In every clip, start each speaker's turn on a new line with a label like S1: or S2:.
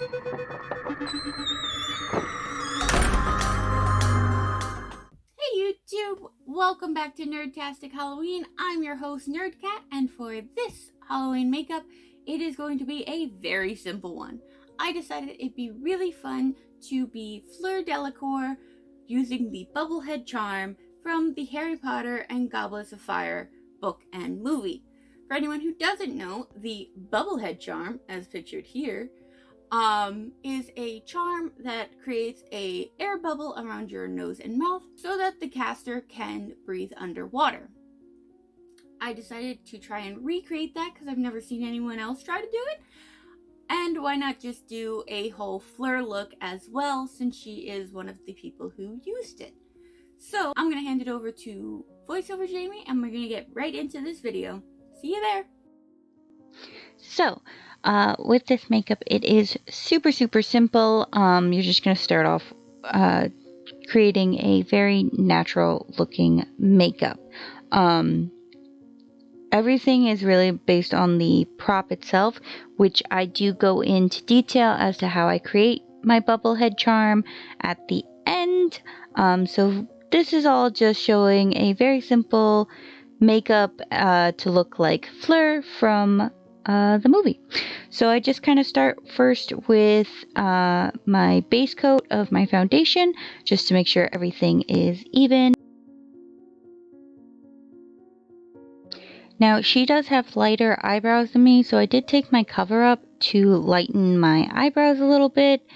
S1: Hey YouTube! Welcome back to Nerdtastic Halloween. I'm your host Nerdcat, and for this Halloween makeup, it is going to be a very simple one. I decided it'd be really fun to be Fleur Delacour using the Bubblehead charm from the Harry Potter and Goblets of Fire book and movie. For anyone who doesn't know, the Bubblehead charm, as pictured here, is a charm that creates a air bubble around your nose and mouth so that the caster can breathe underwater. I decided to try and recreate that because I've never seen anyone else try to do it. And why not just do a whole Fleur look as well, since she is one of the people who used it. So I'm going to hand it over to VoiceOver Jamie, and we're going to get right into this video. See you there!
S2: So, with this makeup, it is super simple. You're just going to start off creating a very natural looking makeup. Everything is really based on the prop itself, which I do go into detail as to how I create my Bubblehead charm at the end. So this is all just showing a very simple makeup to look like Fleur from the movie. So I just kind of start first with my base coat of my foundation, just to make sure everything is even. Now she does have lighter eyebrows than me, so I did take my cover up to lighten my eyebrows a little bit,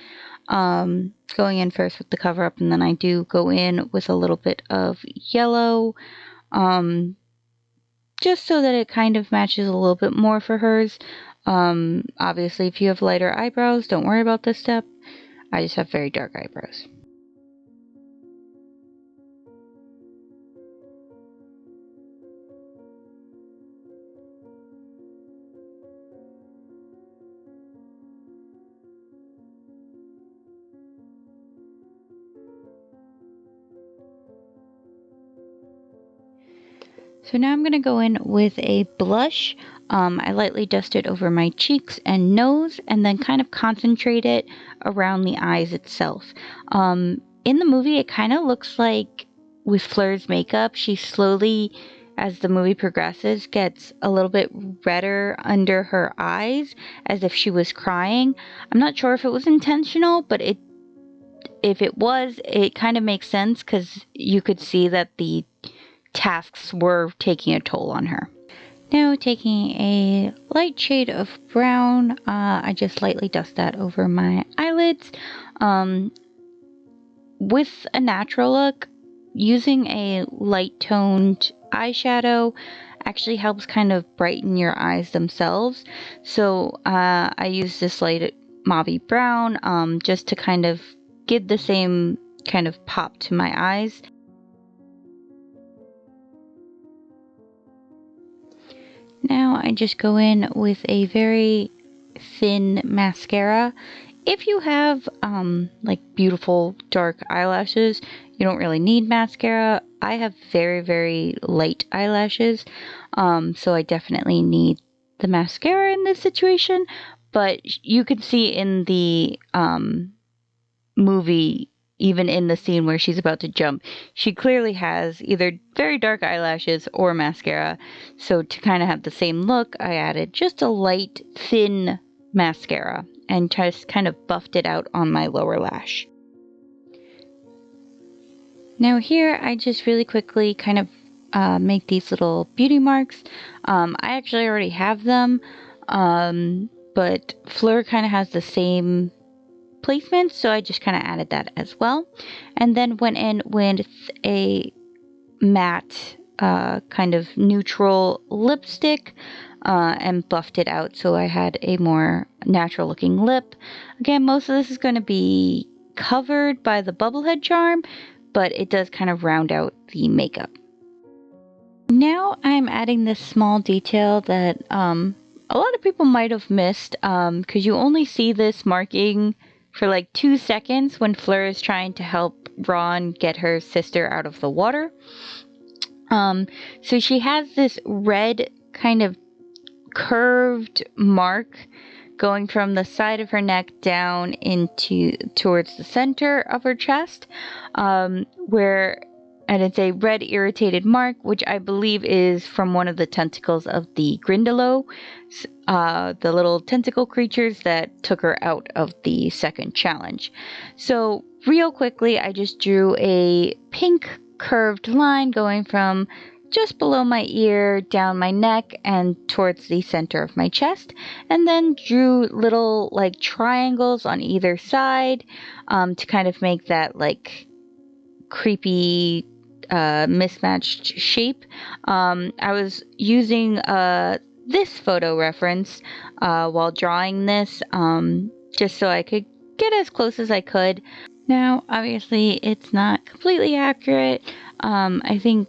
S2: going in first with the cover up, and then I do go in with a little bit of yellow, just so that it kind of matches a little bit more for hers. Obviously, if you have lighter eyebrows, don't worry about this step. I just have very dark eyebrows. So now I'm going to go in with a blush. I lightly dust it over my cheeks and nose, and then kind of concentrate it around the eyes itself. In the movie, it kind of looks like with Fleur's makeup, she slowly, as the movie progresses, gets a little bit redder under her eyes, as if she was crying. I'm not sure if it was intentional, but if it was, it kind of makes sense, because you could see that the tasks were taking a toll on her. Now taking a light shade of brown, I just lightly dust that over my eyelids. With a natural look, using a light toned eyeshadow actually helps kind of brighten your eyes themselves. So I use this light mauve brown just to kind of give the same kind of pop to my eyes. Now I just go in with a very thin mascara. If you have like beautiful dark eyelashes, you don't really need mascara. I have very light eyelashes, so I definitely need the mascara in this situation. But you can see in the movie, even in the scene where she's about to jump, she clearly has either very dark eyelashes or mascara. So to kind of have the same look, I added just a light, thin mascara and just kind of buffed it out on my lower lash. Now here, I just really quickly kind of make these little beauty marks. I actually already have them, but Fleur kind of has the same placement, so I just kind of added that as well, and then went in with a matte kind of neutral lipstick and buffed it out so I had a more natural looking lip. Again, most of this is going to be covered by the Bubblehead charm, but it does kind of round out the makeup. Now I'm adding this small detail that a lot of people might have missed, because you only see this marking for like 2 seconds when Fleur is trying to help Ron get her sister out of the water. So she has this red kind of curved mark going from the side of her neck down towards the center of her chest, and it's a red irritated mark, which I believe is from one of the tentacles of the Grindylow, the little tentacle creatures that took her out of the second challenge. So real quickly, I just drew a pink curved line going from just below my ear, down my neck, and towards the center of my chest, and then drew little like triangles on either side to kind of make that like creepy mismatched shape. I was using this photo reference while drawing this, just so I could get as close as I could. Now, obviously, it's not completely accurate. I think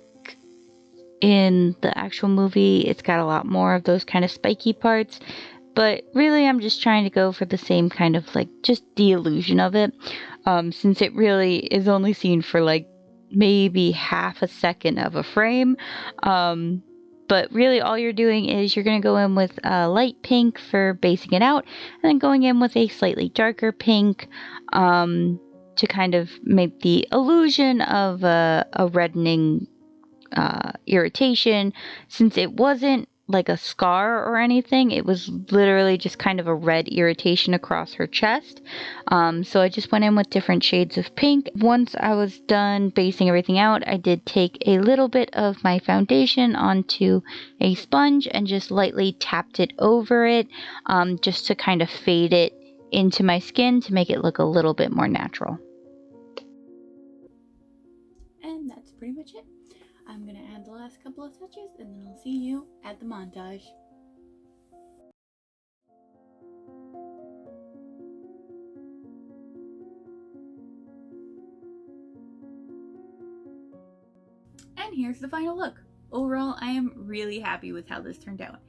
S2: in the actual movie, it's got a lot more of those kind of spiky parts. But really, I'm just trying to go for the same kind of like just the illusion of it, since it really is only seen for like maybe half a second of a frame. But really, all you're doing is you're going to go in with a light pink for basing it out, and then going in with a slightly darker pink to kind of make the illusion of a reddening irritation, since it wasn't like a scar or anything. It was literally just kind of a red irritation across her chest. So I just went in with different shades of pink. Once I was done basing everything out, I did take a little bit of my foundation onto a sponge and just lightly tapped it over it, just to kind of fade it into my skin to make it look a little bit more natural.
S1: And that's pretty much it. I'm going to add the last couple of touches, and then I'll see you at the montage. And here's the final look. Overall, I am really happy with how this turned out.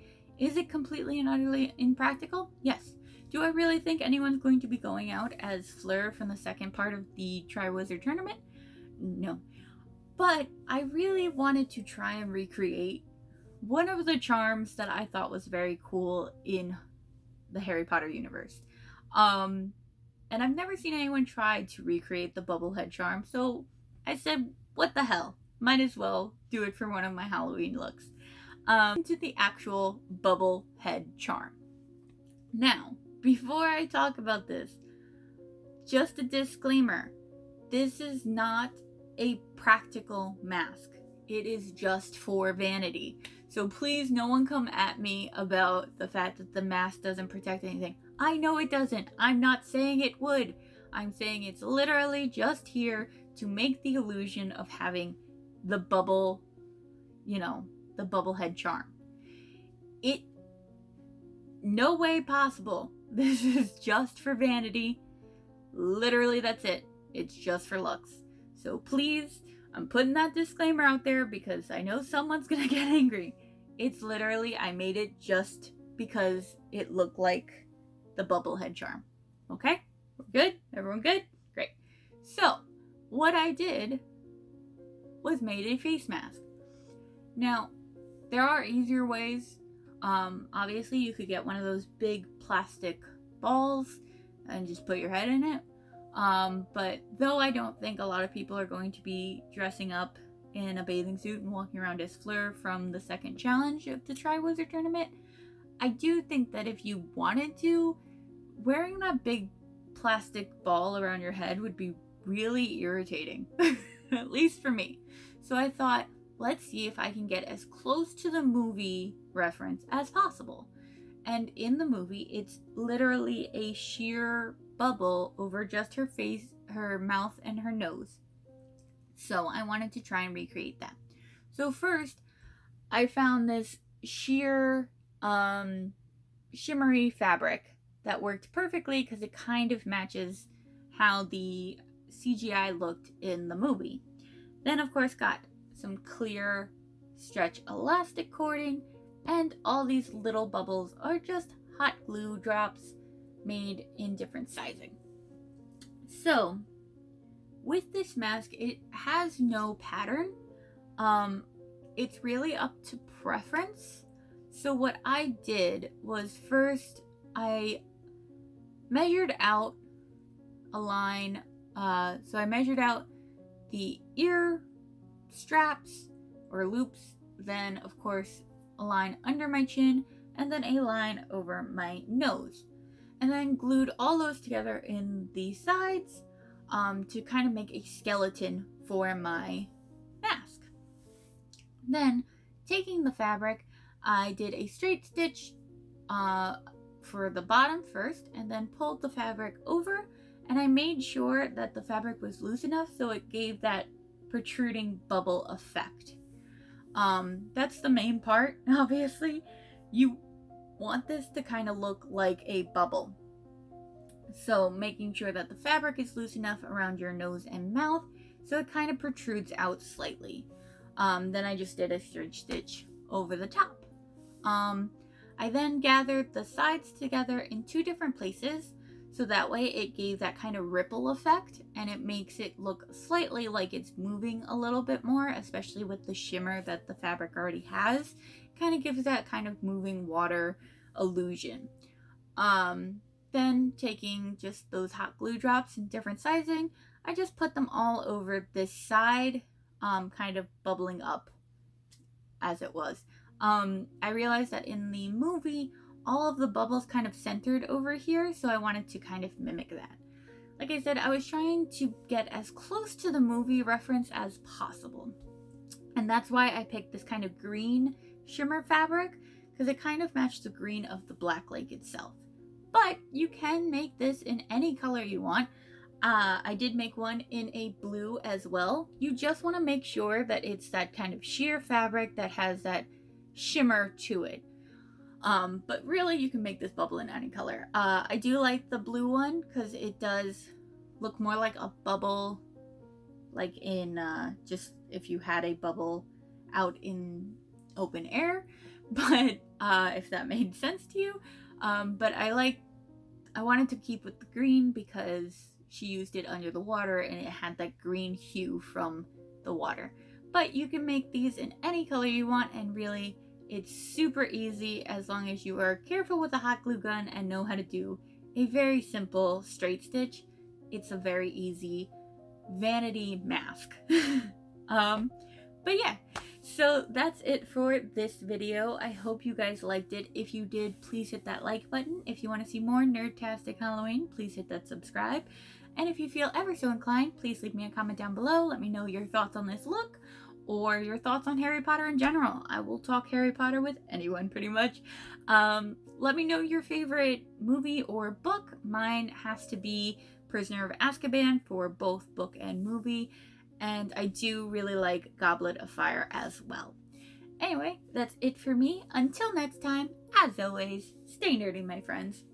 S1: Is it completely and utterly impractical? Yes. Do I really think anyone's going to be going out as Fleur from the second part of the Triwizard Tournament? No. But I really wanted to try and recreate one of the charms that I thought was very cool in the Harry Potter universe. And I've never seen anyone try to recreate the bubblehead charm, so I said, what the hell? Might as well do it for one of my Halloween looks. Into the actual bubblehead charm. Now, before I talk about this, just a disclaimer. This is not a practical mask. It is just for vanity. So please, no one come at me about the fact that the mask doesn't protect anything. I know it doesn't. I'm not saying it would. I'm saying it's literally just here to make the illusion of having the bubble, the bubblehead charm. No way possible. This is just for vanity. Literally, that's it. It's just for looks. So please, I'm putting that disclaimer out there because I know someone's gonna get angry. It's literally, I made it just because it looked like the bubblehead charm. Okay? We're good? Everyone good? Great. So, what I did was made a face mask. Now, there are easier ways. Obviously, you could get one of those big plastic balls and just put your head in it. But though I don't think a lot of people are going to be dressing up in a bathing suit and walking around as Fleur from the second challenge of the Triwizard Tournament, I do think that if you wanted to, wearing that big plastic ball around your head would be really irritating, at least for me. So I thought, let's see if I can get as close to the movie reference as possible. And in the movie, it's literally a sheer bubble over just her face, her mouth, and her nose. So I wanted to try and recreate that. So first, I found this sheer, shimmery fabric that worked perfectly because it kind of matches how the CGI looked in the movie. Then, of course, got some clear stretch elastic cording, and all these little bubbles are just hot glue drops made in different sizing. So, with this mask, it has no pattern. It's really up to preference. So what I did was first I measured out a line. So I measured out the ear straps or loops, then of course a line under my chin, and then a line over my nose. And then glued all those together in the sides to kind of make a skeleton for my mask. Then, taking the fabric, I did a straight stitch for the bottom first, and then pulled the fabric over, and I made sure that the fabric was loose enough so it gave that protruding bubble effect. That's the main part, obviously. You want this to kind of look like a bubble. So making sure that the fabric is loose enough around your nose and mouth so it kind of protrudes out slightly. Then I just did a straight stitch over the top. I then gathered the sides together in 2 different places so that way it gave that kind of ripple effect and it makes it look slightly like it's moving a little bit more, especially with the shimmer that the fabric already has. It kind of gives that kind of moving water illusion. Then taking just those hot glue drops in different sizing, I just put them all over this side, kind of bubbling up as it was. I realized that in the movie, all of the bubbles kind of centered over here, so I wanted to kind of mimic that. Like I said, I was trying to get as close to the movie reference as possible. And that's why I picked this kind of green shimmer fabric, because it kind of matched the green of the Black Lake itself. But you can make this in any color you want. I did make one in a blue as well. You just want to make sure that it's that kind of sheer fabric that has that shimmer to it. But really you can make this bubble in any color. I do like the blue one because it does look more like a bubble, like in just if you had a bubble out in open air. But if that made sense to you. But I wanted to keep with the green because she used it under the water and it had that green hue from the water. But you can make these in any color you want, and really it's super easy as long as you are careful with a hot glue gun and know how to do a very simple straight stitch. It's a very easy vanity mask. But yeah, so that's it for this video. I hope you guys liked it. If you did, please hit that like button. If you want to see more Nerdtastic Halloween, please hit that subscribe. And if you feel ever so inclined, please leave me a comment down below. Let me know your thoughts on this look or your thoughts on Harry Potter in general. I will talk Harry Potter with anyone pretty much. Let me know your favorite movie or book. Mine has to be Prisoner of Azkaban for both book and movie. And I do really like Goblet of Fire as well. Anyway, that's it for me. Until next time, as always, stay nerdy, my friends.